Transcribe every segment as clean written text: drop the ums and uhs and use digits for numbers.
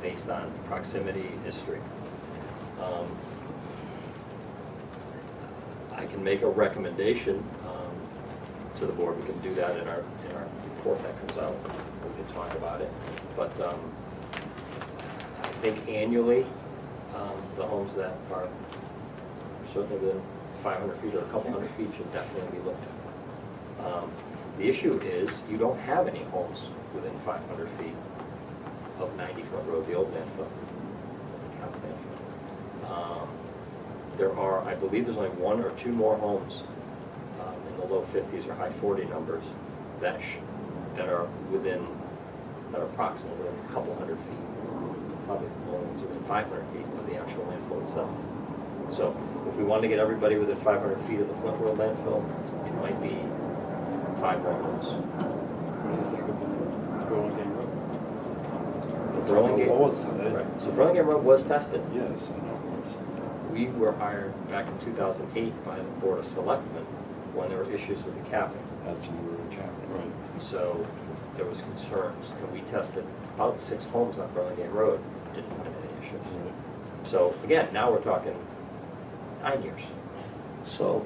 based on proximity, history. I can make a recommendation to the board. We can do that in our report that comes out. We can talk about it. But I think annually, the homes that are certainly within 500 feet or a couple hundred feet should definitely be looked at. The issue is you don't have any homes within 500 feet of 90 Flint Road, the old landfill, the Count landfill. There are, I believe there's only one or two more homes in the low 50s or high 40 numbers that are within, that are approximately within a couple hundred feet. Probably the only ones within 500 feet of the actual landfill itself. So if we wanted to get everybody within 500 feet of the Flint Road landfill, it might be 5 more homes. What do you think about Burlingame Road? The Burlingame, Lower side. right. So Burlingame Road was tested. Yes, I know it was. We were hired back in 2008 by the Board of Selectmen when there were issues with the capping. That's when we were capping, right. So there was concerns, and we tested about 6 homes on Burlingame Road, didn't find any issues. Right. So again, now we're talking 9 years. So,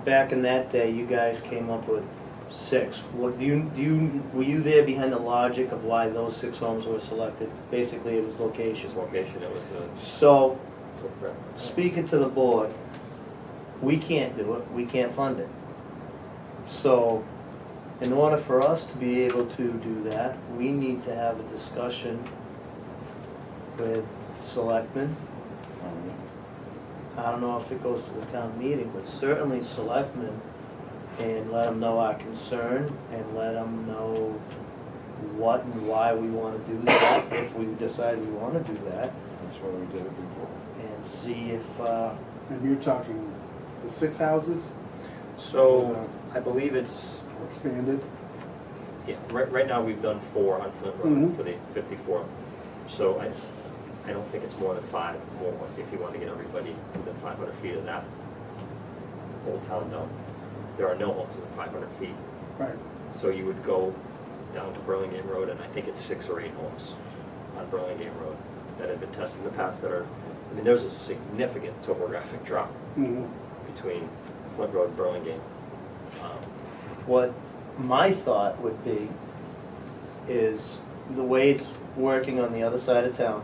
back in that day, you guys came up with 6. What were you there behind the logic of why those 6 homes were selected? Basically, it was location. His location, it was So, speaking to the board, we can't do it, we can't fund it. So, in order for us to be able to do that, we need to have a discussion with selectmen. I don't know if it goes to the town meeting, but certainly selectmen, and let them know our concern, and let them know what and why we want to do that, if we decide we want to do that, That's why we did it before. and see if, And you're talking the 6 houses So I believe it's, expanded? yeah, right now we've done 4 on Flint Road Mhm. for the 54. So I don't think it's more than 5 more if you want to get everybody within 500 feet of that whole town. No, there are no homes within 500 feet. Right. So you would go down to Burlingame Road, and I think it's 6 or 8 homes on Burlingame Road that have been tested in the past that are, I mean, there's a significant topographic drop Mm-hmm. between Flint Road and Burlingame. what my thought would be is the way it's working on the other side of town,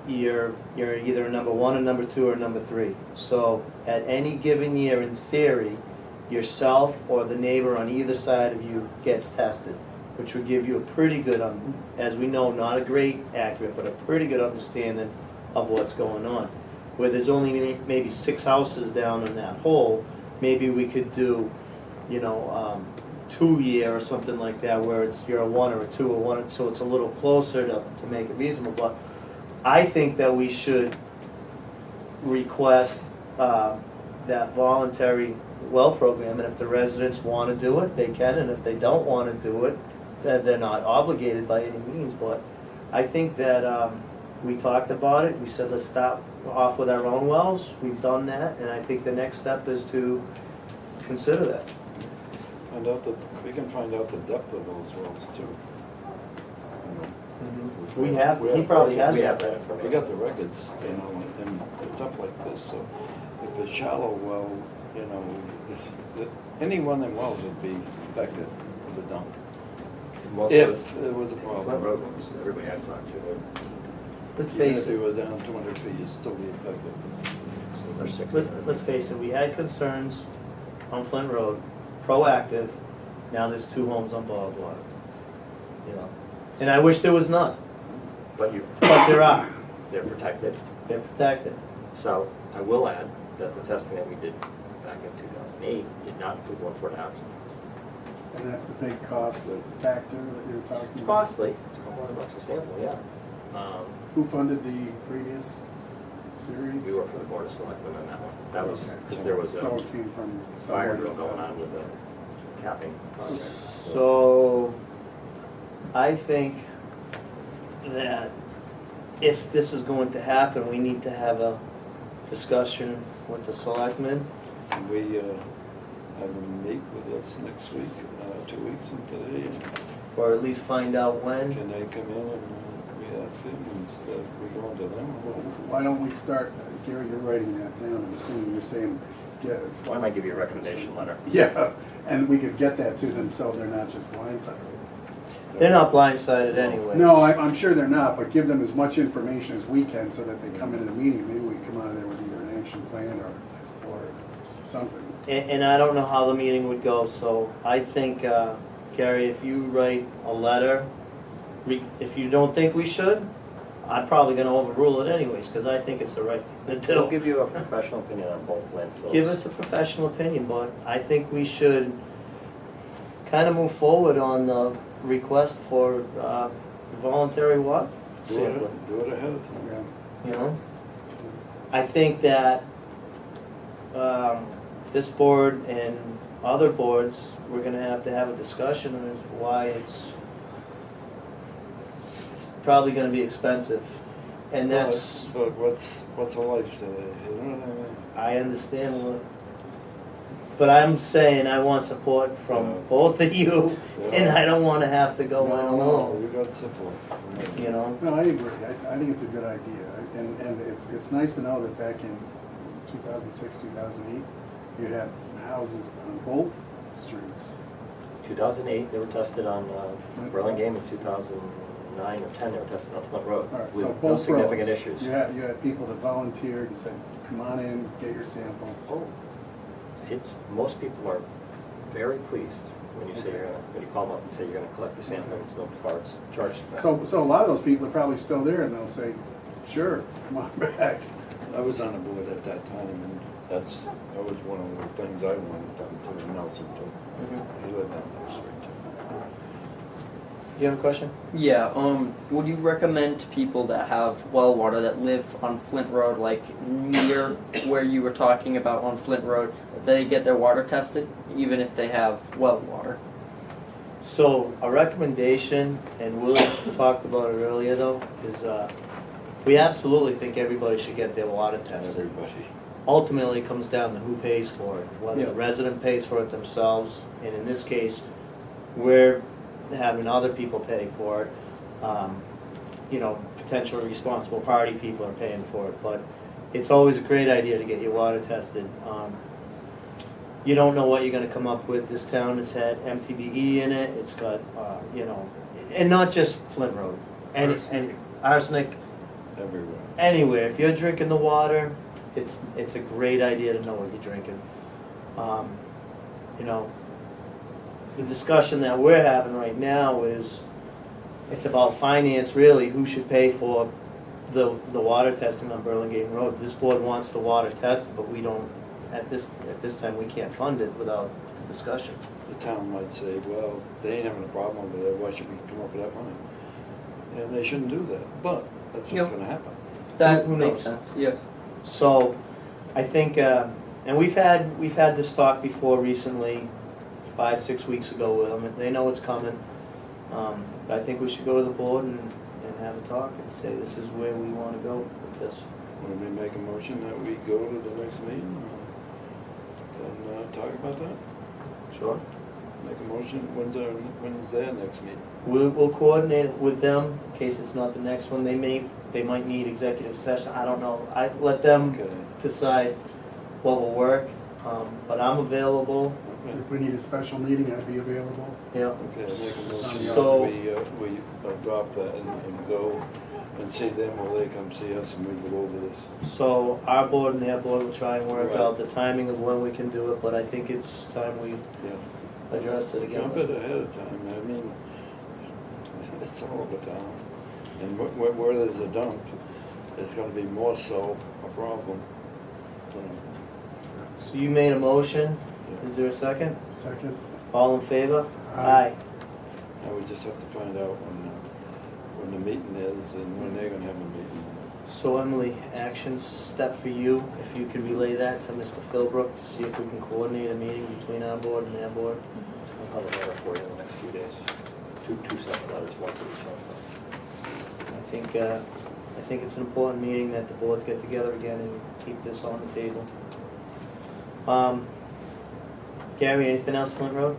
you're either a number 1 or number 2 or number 3. So at any given year, in theory, yourself or the neighbor on either side of you gets tested, which would give you a pretty good, as we know, not a great accurate, but a pretty good understanding of what's going on. Where there's only maybe 6 houses down in that hole, maybe we could do, 2-year or something like that, where you're a 1 or a 2 or 1, so it's a little closer to make it reasonable. But I think that we should request that voluntary well program, and if the residents want to do it, they can, and if they don't want to do it, then they're not obligated by any means. But I think that we talked about it, we said let's start off with our own wells, we've done that, and I think the next step is to consider that. We can find out the depth of those wells too. We have, he probably has We have that. that information. We got the records, and it's up like this, so if it's shallow well, any one of them wells would be affected with the dump. Most If of there was a the Flint problem. Road ones, everybody I've talked to, Let's Even face if you it, were down 200 feet, you'd still be affected. they're 6. let's face it, we had concerns on Flint Road, proactive, now there's 2 homes on bottled water. And I wish there was none, But but there are, they're protected. they're protected. So I will add that the testing that we did back in 2008 did not include 1-foot accident. And that's the big cost factor that you're talking It's about? costly, it's $200 a sample, yeah. Who funded the previous series? We worked for the Board of Selectmen on that one. That was, Okay. because there was So a it came from fire somewhere. drill going on with the capping project. So, I think that if this is going to happen, we need to have a discussion with the selectmen. And we have them meet with us next week, 2 weeks from today, and Or at least find out when. can they come in and we ask him instead of we go to them. Why don't we start, Gary, you're writing that down, I'm assuming you're saying, get, Well, I might give you a recommendation letter. yeah, and we could get that to them so they're not just blindsided. They're not blindsided anyways. No, I'm sure they're not, but give them as much information as we can so that they come into the meeting, maybe we come out of there with either an action plan or something. And I don't know how the meeting would go, so I think, Gary, if you write a letter, if you don't think we should, I'm probably gonna overrule it anyways, because I think it's the right thing to They'll do. give you a professional opinion on both landfills. Give us a professional opinion, but I think we should kind of move forward on the request for voluntary water sampling, Do it ahead of time. Yeah. you know? I think that this board and other boards, we're gonna have to have a discussion as why it's probably gonna be expensive. And that's, But what's a lifestyle, you know what I mean? I understand what, but I'm saying I want support from Yeah. both of you, and Yeah. I don't wanna have to go No, alone, you got support. you know? No, I agree, I think it's a good idea, and it's nice to know that back in 2006, 2008, you had houses on both streets. 2008, they were tested on Burlingame. In 2009 or 10, they were tested on Flint Road All right, with so no both significant roads. issues. You had people that volunteered and said, come on in, get your samples. Oh, most people are very pleased when you say you're gonna, when you call them up and say you're gonna collect the sample, and it's no cards charged to them. So a lot of those people are probably still there, and they'll say, sure, come on back. I was on the board at that time, and that was one of the things I wanted done to Nelson too. Mhm. He lived on that street too. You have a question? Yeah, would you recommend to people that have well water that live on Flint Road, like near where you were talking about on Flint Road, that they get their water tested, even if they have well water? So a recommendation, and Willie talked about it earlier though, is we absolutely think everybody should get their water tested. Everybody. Ultimately, it comes down to who pays for it, whether the Yeah. resident pays for it themselves, and in this case, we're having other people pay for it. You know, potential responsible party people are paying for it, but it's always a great idea to get your water tested. You don't know what you're gonna come up with. This town has had MTBE in it, it's got, you know, and not just Flint Road, and arsenic, Everywhere. anywhere. If you're drinking the water, it's a great idea to know what you're drinking. You know, the discussion that we're having right now is, it's about finance really, who should pay for the water testing on Burlingame Road. This board wants the water tested, but we don't, at this time, we can't fund it without the discussion. The town might say, well, they ain't having a problem over there, why should we come up with that money? And they shouldn't do that, but that's what's Yep. gonna happen. That Who makes knows? sense, yeah. So, I think, and we've had this talk before recently, 5-6 weeks ago with them, and they know it's coming. But I think we should go to the board and have a talk and say, this is where we wanna go with this. When we make a motion that we go to the next meeting, and talk about that? Sure. Make a motion, when's their next meeting? We'll coordinate it with them, in case it's not the next one. They might need executive session, I don't know. I let them Okay. decide what will work, but I'm available, Okay. If we need a special meeting, I'd be available. yeah. Okay, make a motion So- that we adopt that and go and see them, or they come see us and we go over this. So our board and their board will try and work Right. out the timing of when we can do it, but I think it's time we Yeah. address it again. Jump it ahead of time, I mean, it's all over town. And where there's a dump, it's gonna be more so a problem. So you made a motion, is there a second? Second, All in favor? Aye. I would just have to find out when the meeting is and when they're gonna have a meeting. So Emily, action step for you, if you could relay that to Mr. Philbrook to see if we can coordinate a meeting between our board and their board. I'll have a letter for you in the next few days. Two separate letters, one for each one. I think it's an important meeting that the boards get together again and keep this on the table. Gary, anything else Flint Road?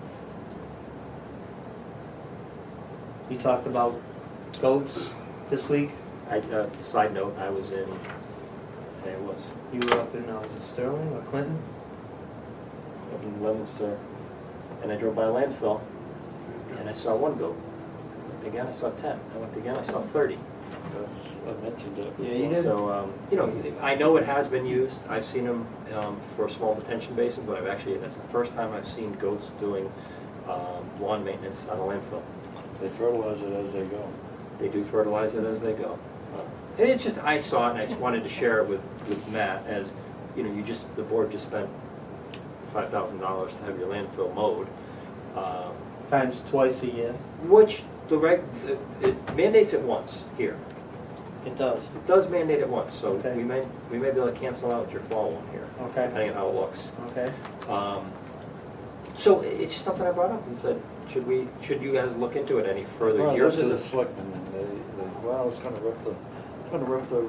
You talked about goats this week? Side note, I was in, there it was, You were up in, was it Sterling or Clinton? up in Leominster, and I drove by a landfill, and I saw one goat. I went again, I saw 10. I went again, I saw 30. I mentioned it. Yeah, you did. So, I know it has been used. I've seen them for small detention basins, but that's the first time I've seen goats doing lawn maintenance on a landfill. They fertilize it as they go. They do fertilize it as they go. And it's just, I saw it and I just wanted to share it with Matt as, the board just spent $5,000 to have your landfill mowed. Times twice a year. Which it mandates it once here. It does. It does mandate it once, so Okay. we may be able to cancel out your fall one here, Okay, depending on how it looks. okay. So it's just something I brought up and said, should you guys look into it any further Well, here? this is a selectman, and it's gonna rip the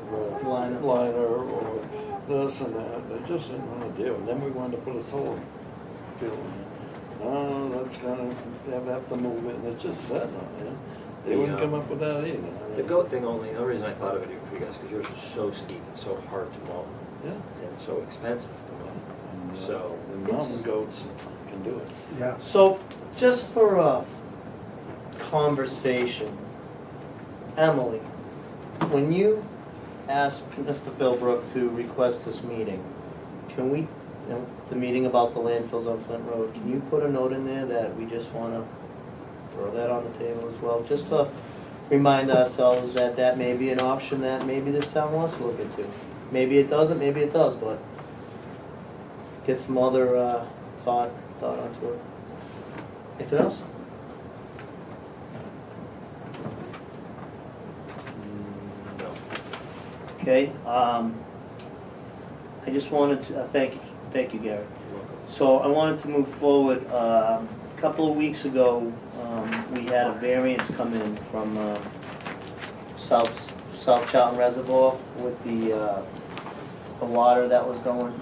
Liner. liner or this and that. They just didn't wanna deal. And then we wanted to put a solar field in. No, that's gonna have to move it, and it's just sitting on there. They wouldn't come up with that either. The goat thing only, the only reason I thought of it for you guys, because yours is so steep and so hard to mow, Yeah. and so expensive to mow. And, So, the mountain goats can do it. Yeah. So, just for a conversation, Emily, when you asked Mr. Philbrook to request this meeting, can we, the meeting about the landfills on Flint Road, can you put a note in there that we just wanna throw that on the table as well, just to remind ourselves that that may be an option that maybe this town wants to look into. Maybe it doesn't, maybe it does, but get some other thought onto it. Anything else? No. Okay, I just wanted to, thank you, Gary. You're welcome. So I wanted to move forward. A couple of weeks ago, we had a variance come in from South Charlton Reservoir with the water that was going